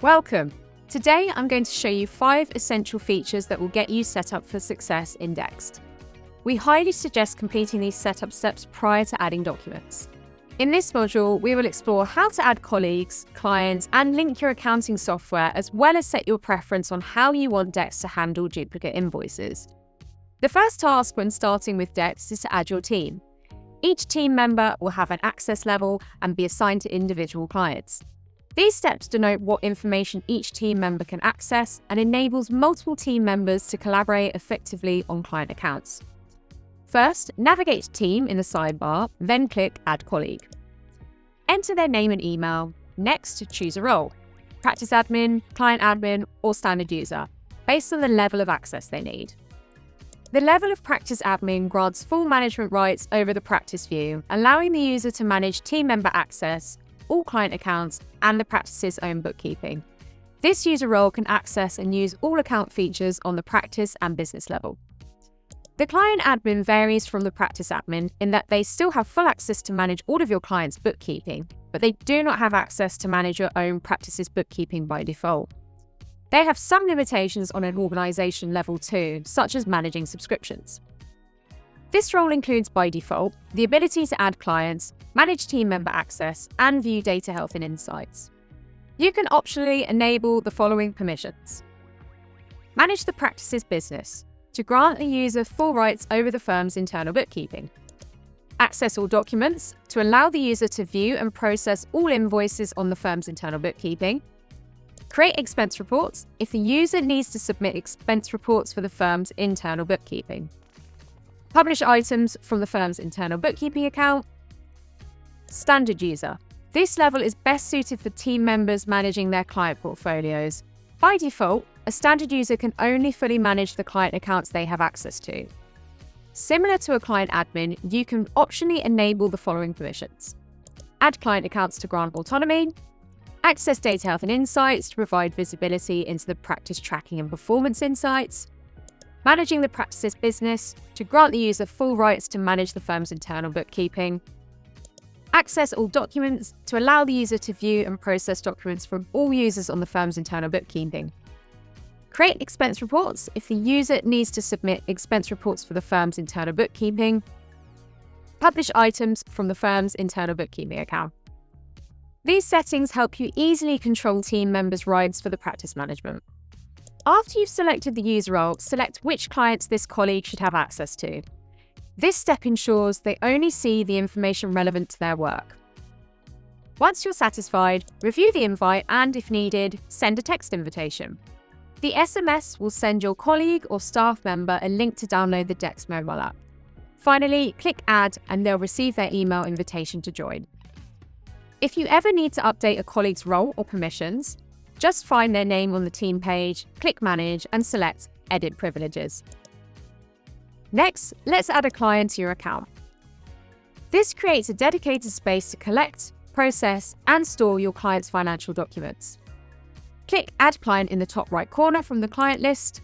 Welcome! Today I'm going to show you 5 essential features that will get you set up for success in Dext. We highly suggest completing these setup steps prior to adding documents. In this module, we will explore how to add colleagues, clients, and link your accounting software, as well as set your preference on how you want Dext to handle duplicate invoices. The first task when starting with Dext is to add your team. Each team member will have an access level and be assigned to individual clients. These steps denote what information each team member can access and enables multiple team members to collaborate effectively on client accounts. First, navigate to Team in the sidebar, then click Add Colleague. Enter their name and email. Next, choose a role: Practice Admin, Client Admin, or Standard User, based on the level of access they need. The level of Practice Admin grants full management rights over the practice view, allowing the user to manage team member access, all client accounts, and the practice's own bookkeeping. This user role can access and use all account features on the practice and business level. The client admin varies from the practice admin in that they still have full access to manage all of your clients' bookkeeping, but they do not have access to manage your own practice's bookkeeping by default. They have some limitations on an organisation level too, such as managing subscriptions. This role includes, by default, the ability to add clients, manage team member access, and view data health and insights. You can optionally enable the following permissions. Manage the practice's business, to grant the user full rights over the firm's internal bookkeeping. Access all documents, to allow the user to view and process all invoices on the firm's internal bookkeeping. Create expense reports, if the user needs to submit expense reports for the firm's internal bookkeeping. Publish items from the firm's internal bookkeeping account. Standard user. This level is best suited for team members managing their client portfolios. By default, a standard user can only fully manage the client accounts they have access to. Similar to a client admin, you can optionally enable the following permissions. Add client accounts to grant autonomy. Access data health and insights to provide visibility into the practice tracking and performance insights. Managing the practice's business, to grant the user full rights to manage the firm's internal bookkeeping. Access all documents, to allow the user to view and process documents from all users on the firm's internal bookkeeping. Create expense reports, if the user needs to submit expense reports for the firm's internal bookkeeping. Publish items from the firm's internal bookkeeping account. These settings help you easily control team members' rights for the practice management. After you've selected the user role, select which clients this colleague should have access to. This step ensures they only see the information relevant to their work. Once you're satisfied, review the invite and, if needed, send a text invitation. The SMS will send your colleague or staff member a link to download the Dext mobile app. Finally, click Add and they'll receive their email invitation to join. If you ever need to update a colleague's role or permissions, just find their name on the team page, click Manage, and select Edit Privileges. Next, let's add a client to your account. This creates a dedicated space to collect, process, and store your client's financial documents. Click Add Client in the top right corner from the client list.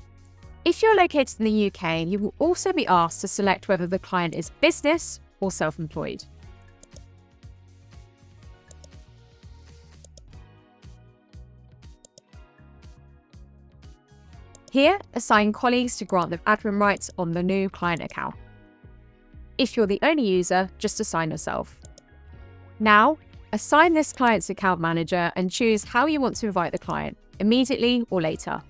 If you're located in the UK, you will also be asked to select whether the client is business or self-employed. Here, assign colleagues to grant them admin rights on the new client account. If you're the only user, just assign yourself. Now, assign this client's account manager and choose how you want to invite the client, immediately or later.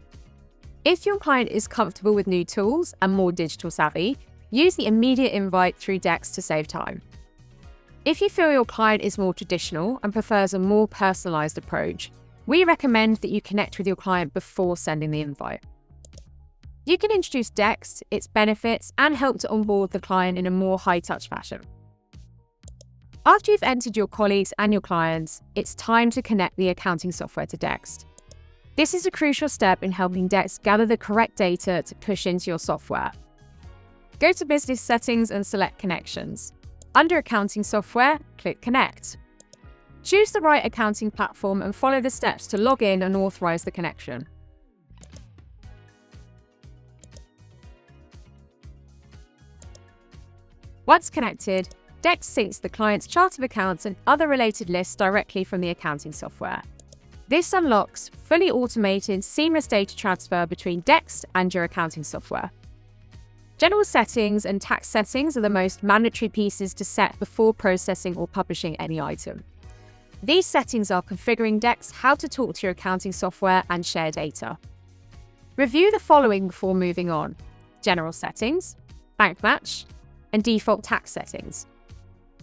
If your client is comfortable with new tools and more digital savvy, use the immediate invite through Dext to save time. If you feel your client is more traditional and prefers a more personalized approach, we recommend that you connect with your client before sending the invite. You can introduce Dext, its benefits, and help to onboard the client in a more high-touch fashion. After you've entered your colleagues and your clients, it's time to connect the accounting software to Dext. This is a crucial step in helping Dext gather the correct data to push into your software. Go to Business Settings and select Connections. Under Accounting Software, click Connect. Choose the right accounting platform and follow the steps to log in and authorize the connection. Once connected, Dext syncs the client's chart of accounts and other related lists directly from the accounting software. This unlocks fully automated, seamless data transfer between Dext and your accounting software. General settings and tax settings are the most mandatory pieces to set before processing or publishing any item. These settings are configuring Dext, how to talk to your accounting software, and share data. Review the following before moving on: general settings, bank match, and default tax settings.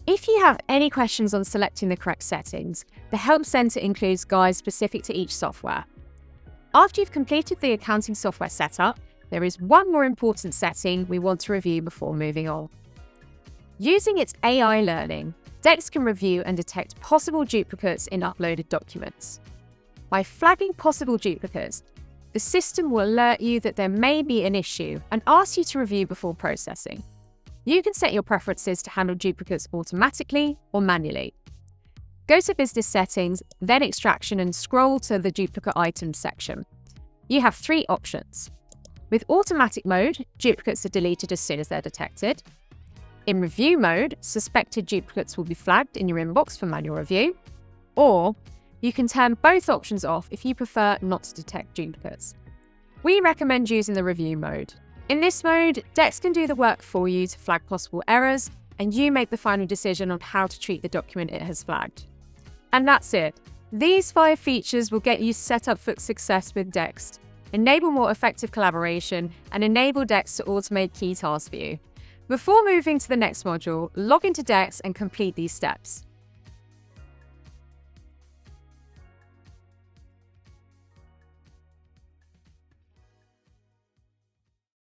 If you have any questions on selecting the correct settings, the Help Center includes guides specific to each software. After you've completed the accounting software setup, there is one more important setting we want to review before moving on. Using its AI learning, Dext can review and detect possible duplicates in uploaded documents. By flagging possible duplicates, the system will alert you that there may be an issue and ask you to review before processing. You can set your preferences to handle duplicates automatically or manually. Go to Business Settings, then Extraction, and scroll to the Duplicate Items section. You have 3 options. With automatic mode, duplicates are deleted as soon as they're detected. In review mode, suspected duplicates will be flagged in your inbox for manual review. Or you can turn both options off if you prefer not to detect duplicates. We recommend using the review mode. In this mode, Dext can do the work for you to flag possible errors, and you make the final decision on how to treat the document it has flagged. And that's it. These 5 features will get you set up for success with Dext, enable more effective collaboration, and enable Dext to automate key tasks for you. Before moving to the next module, log into Dext and complete these steps.